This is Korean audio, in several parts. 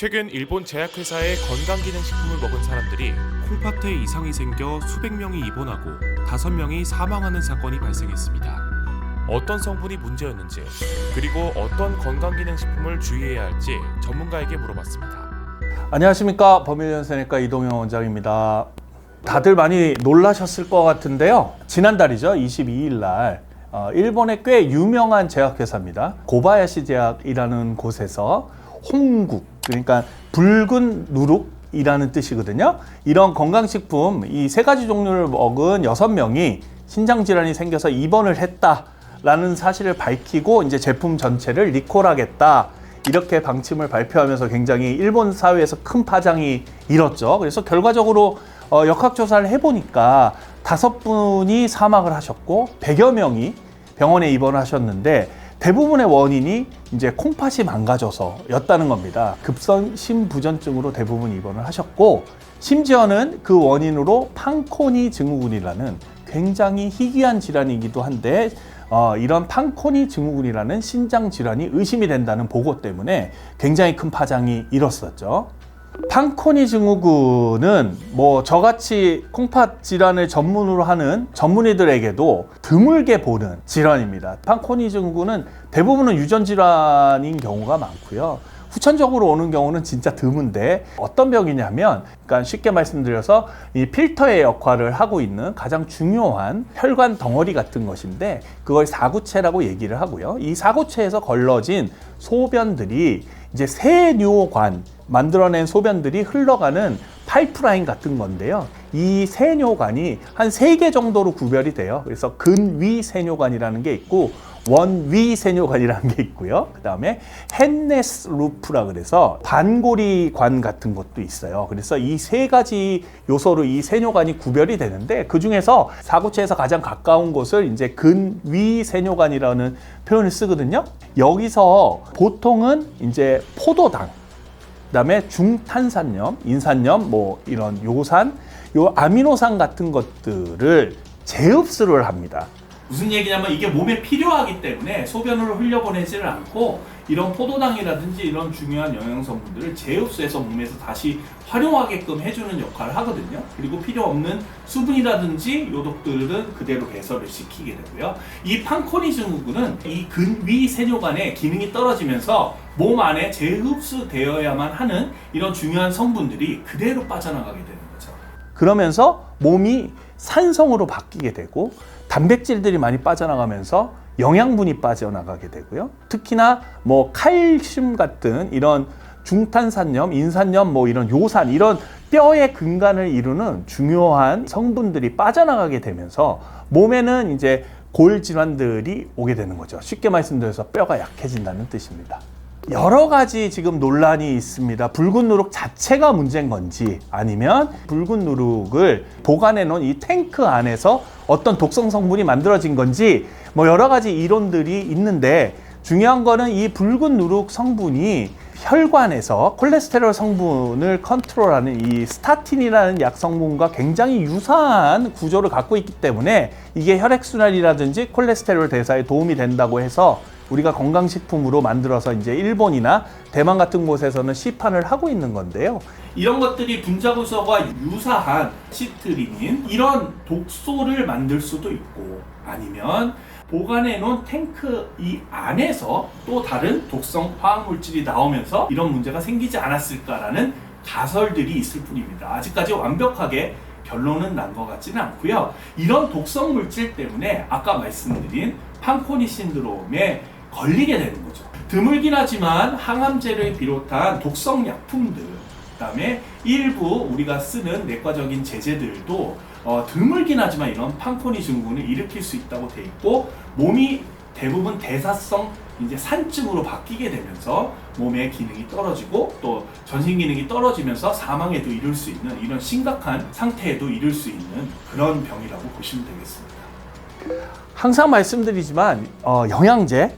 최근 일본 제약회사의 건강기능식품을 먹은 사람들이 콩팥에 이상이 생겨 수백 명이 입원하고 5명이 사망하는 사건이 발생했습니다. 어떤 성분이 문제였는지, 그리고 어떤 건강기능식품을 주의해야 할지 전문가에게 물어봤습니다. 안녕하십니까, 법률연세내과 이동영 원장입니다. 다들 많이 놀라셨을 것 같은데요. 지난달이죠, 22일 날 일본의 꽤 유명한 제약회사입니다. 고바야시 제약이라는 곳에서 홍국, 그러니까 붉은 누룩이라는 뜻이거든요. 이런 건강식품 이 3가지 종류를 먹은 6명이 신장질환이 생겨서 입원을 했다라는 사실을 밝히고 이제 제품 전체를 리콜하겠다, 이렇게 방침을 발표하면서 굉장히 일본 사회에서 큰 파장이 일었죠. 그래서 결과적으로 역학조사를 해보니까 5분이 사망을 하셨고 100여 명이 병원에 입원하셨는데, 대부분의 원인이 이제 콩팥이 망가져서였다는 겁니다. 급성 심부전증으로 대부분 입원을 하셨고, 심지어는 그 원인으로 판코니 증후군이라는 굉장히 희귀한 질환이기도 한데 이런 판코니 증후군이라는 신장 질환이 의심이 된다는 보고 때문에 굉장히 큰 파장이 일었었죠. 판코니 증후군은 저같이 콩팥 질환을 전문으로 하는 전문의들에게도 드물게 보는 질환입니다. 판코니 증후군은 대부분은 유전 질환인 경우가 많고요. 후천적으로 오는 경우는 진짜 드문데, 어떤 병이냐면, 그러니까 쉽게 말씀드려서 이 필터의 역할을 하고 있는 가장 중요한 혈관 덩어리 같은 것인데, 그걸 사구체라고 얘기를 하고요. 이 사구체에서 걸러진 소변들이 이제 세뇨관, 만들어낸 소변들이 흘러가는 파이프라인 같은 건데요. 이 세뇨관이 한 3개 정도로 구별이 돼요. 그래서 근위 세뇨관이라는 게 있고 원위 세뇨관이라는 게 있고요. 그 다음에 헨네스 루프라 그래서 반고리관 같은 것도 있어요. 그래서 이 3가지 요소로 이 세뇨관이 구별이 되는데, 그 중에서 사구체에서 가장 가까운 곳을 이제 근위 세뇨관이라는 표현을 쓰거든요. 여기서 보통은 이제 포도당, 그다음에 중탄산염, 인산염, 이런 요산, 요 아미노산 같은 것들을 재흡수를 합니다. 무슨 얘기냐면, 이게 몸에 필요하기 때문에 소변으로 흘려보내지를 않고 이런 포도당이라든지 이런 중요한 영양성분들을 재흡수해서 몸에서 다시 활용하게끔 해주는 역할을 하거든요. 그리고 필요 없는 수분이라든지 요독들은 그대로 배설을 시키게 되고요. 이 판코니 증후군은 이 근위 세뇨관의 기능이 떨어지면서 몸 안에 재흡수되어야만 하는 이런 중요한 성분들이 그대로 빠져나가게 되는 거죠. 그러면서 몸이 산성으로 바뀌게 되고, 단백질들이 많이 빠져나가면서 영양분이 빠져나가게 되고요. 특히나 칼슘 같은 이런 중탄산염, 인산염, 이런 요산, 이런 뼈의 근간을 이루는 중요한 성분들이 빠져나가게 되면서 몸에는 이제 골 질환들이 오게 되는 거죠. 쉽게 말씀드려서 뼈가 약해진다는 뜻입니다. 여러 가지 지금 논란이 있습니다. 붉은 누룩 자체가 문제인 건지, 아니면 붉은 누룩을 보관해 놓은 이 탱크 안에서 어떤 독성 성분이 만들어진 건지, 여러 가지 이론들이 있는데, 중요한 거는 이 붉은 누룩 성분이 혈관에서 콜레스테롤 성분을 컨트롤하는 이 스타틴이라는 약 성분과 굉장히 유사한 구조를 갖고 있기 때문에 이게 혈액순환이라든지 콜레스테롤 대사에 도움이 된다고 해서 우리가 건강식품으로 만들어서 이제 일본이나 대만 같은 곳에서는 시판을 하고 있는 건데요. 이런 것들이 분자구조가 유사한 시트린인 이런 독소를 만들 수도 있고, 아니면 보관해 놓은 탱크 이 안에서 또 다른 독성 화학물질이 나오면서 이런 문제가 생기지 않았을까라는 가설들이 있을 뿐입니다. 아직까지 완벽하게 결론은 난 것 같지는 않고요. 이런 독성 물질 때문에 아까 말씀드린 판코니 신드롬에 걸리게 되는 거죠. 드물긴 하지만 항암제를 비롯한 독성 약품들, 그다음에 일부 우리가 쓰는 내과적인 제제들도 드물긴 하지만 이런 판코니 증후군을 일으킬 수 있다고 돼 있고, 몸이 대부분 대사성 이제 산증으로 바뀌게 되면서 몸의 기능이 떨어지고 또 전신 기능이 떨어지면서 사망에도 이를 수 있는, 이런 심각한 상태에도 이를 수 있는 그런 병이라고 보시면 되겠습니다. 항상 말씀드리지만 영양제,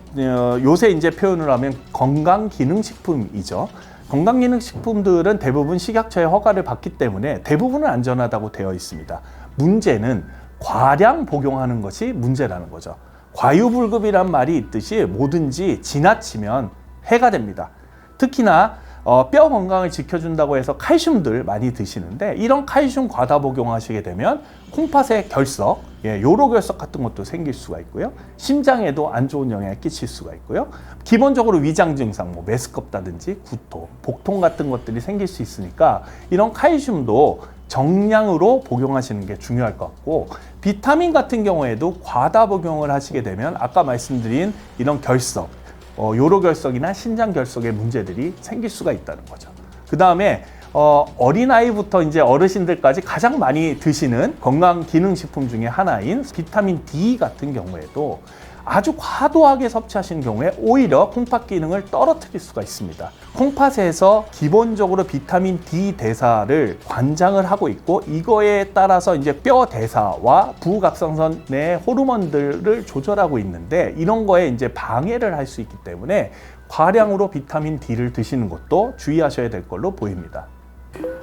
요새 이제 표현을 하면 건강기능식품이죠. 건강기능식품들은 대부분 식약처의 허가를 받기 때문에 대부분은 안전하다고 되어 있습니다. 문제는 과량 복용하는 것이 문제라는 거죠. 과유불급이란 말이 있듯이 뭐든지 지나치면 해가 됩니다. 특히나 뼈 건강을 지켜준다고 해서 칼슘들 많이 드시는데 이런 칼슘 과다 복용하시게 되면 콩팥의 결석, 요로결석 같은 것도 생길 수가 있고요. 심장에도 안 좋은 영향을 끼칠 수가 있고요. 기본적으로 위장 증상, 뭐 메스껍다든지 구토, 복통 같은 것들이 생길 수 있으니까 이런 칼슘도 정량으로 복용하시는 게 중요할 것 같고, 비타민 같은 경우에도 과다 복용을 하시게 되면 아까 말씀드린 이런 결석, 요로결석이나 신장결석의 문제들이 생길 수가 있다는 거죠. 그 다음에 어린아이부터 이제 어르신들까지 가장 많이 드시는 건강기능식품 중에 하나인 비타민 D 같은 경우에도 아주 과도하게 섭취하시는 경우에 오히려 콩팥 기능을 떨어뜨릴 수가 있습니다. 콩팥에서 기본적으로 비타민 D 대사를 관장을 하고 있고, 이거에 따라서 이제 뼈 대사와 부각성선 내 호르몬들을 조절하고 있는데, 이런 거에 이제 방해를 할 수 있기 때문에 과량으로 비타민 D를 드시는 것도 주의하셔야 될 걸로 보입니다.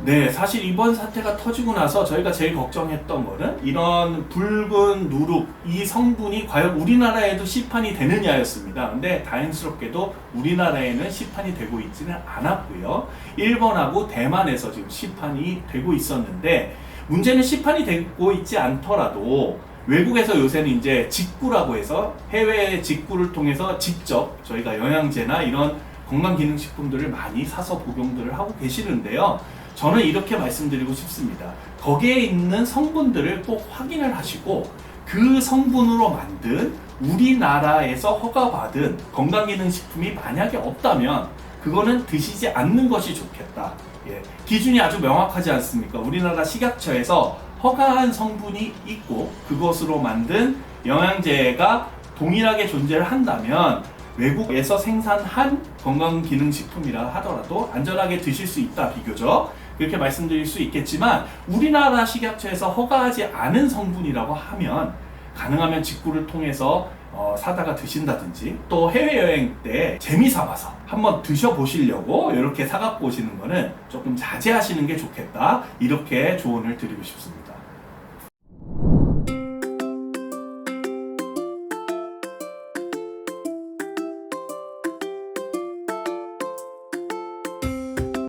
네, 사실 이번 사태가 터지고 나서 저희가 제일 걱정했던 거는 이런 붉은 누룩, 이 성분이 과연 우리나라에도 시판이 되느냐였습니다. 근데 다행스럽게도 우리나라에는 시판이 되고 있지는 않았고요. 일본하고 대만에서 지금 시판이 되고 있었는데, 문제는 시판이 되고 있지 않더라도 외국에서 요새는 이제 직구라고 해서 해외 직구를 통해서 직접 저희가 영양제나 이런 건강기능식품들을 많이 사서 복용들을 하고 계시는데요. 저는 이렇게 말씀드리고 싶습니다. 거기에 있는 성분들을 꼭 확인을 하시고, 그 성분으로 만든 우리나라에서 허가받은 건강기능식품이 만약에 없다면 그거는 드시지 않는 것이 좋겠다. 기준이 아주 명확하지 않습니까? 우리나라 식약처에서 허가한 성분이 있고 그것으로 만든 영양제가 동일하게 존재를 한다면 외국에서 생산한 건강기능식품이라 하더라도 안전하게 드실 수 있다, 비교적. 그렇게 말씀드릴 수 있겠지만, 우리나라 식약처에서 허가하지 않은 성분이라고 하면 가능하면 직구를 통해서 사다가 드신다든지, 또 해외여행 때 재미삼아서 한번 드셔보시려고 이렇게 사갖고 오시는 거는 조금 자제하시는 게 좋겠다, 이렇게 조언을 드리고 싶습니다.